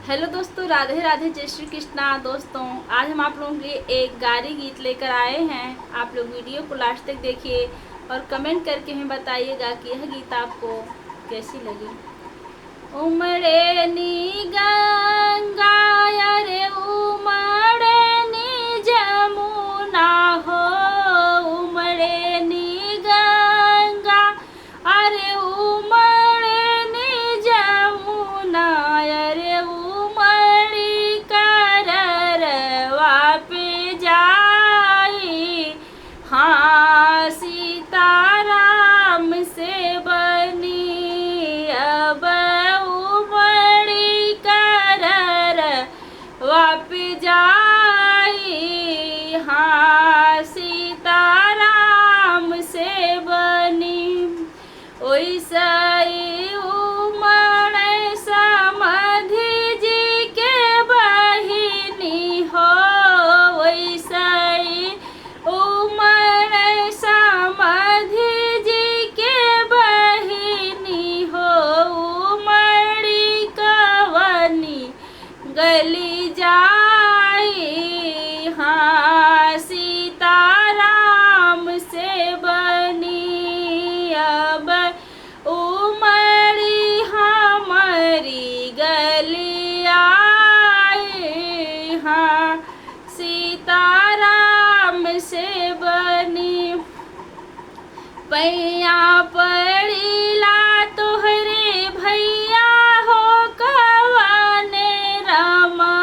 Hello दोस्तों, राधे राधे, जय श्री कृष्णा। दोस्तों आज हम आप लोगों के लिए एक गारी गीत लेकर आए हैं। आप लोग वीडियो को लास्ट तक देखिए और कमेंट करके हमें बताइएगा कि यह गीत आपको कैसी लगी। उमड़े नी गंगा रे उमड़े नी जमुना हो, उमड़े नी गंगा अरे उमड़े नी जमुना अरे उमड़ी कररवा पे जाई। हाँ सीताराम से बनी अब उमड़ी करर वाप जाई। हाँ सीताराम से बनी ओइसई उमड़ समधि जी के बहिनी हो, ओइसई उमड़ समधि जी के बहिनी हो, उमड़ी कवनी गली जाई। हाँ सीताराम से बनी अब उमड़ी हमारी गली आई। हाँ सीताराम से बनी पैया पड़ीला तोहरे भैया हो कवने रामा,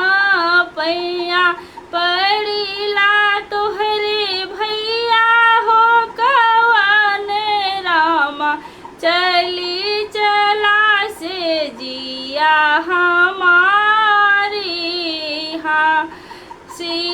पैया पड़ीला तोहरे भैया हो कवने रामा, चली चला से जिया हमारी। हाँ सी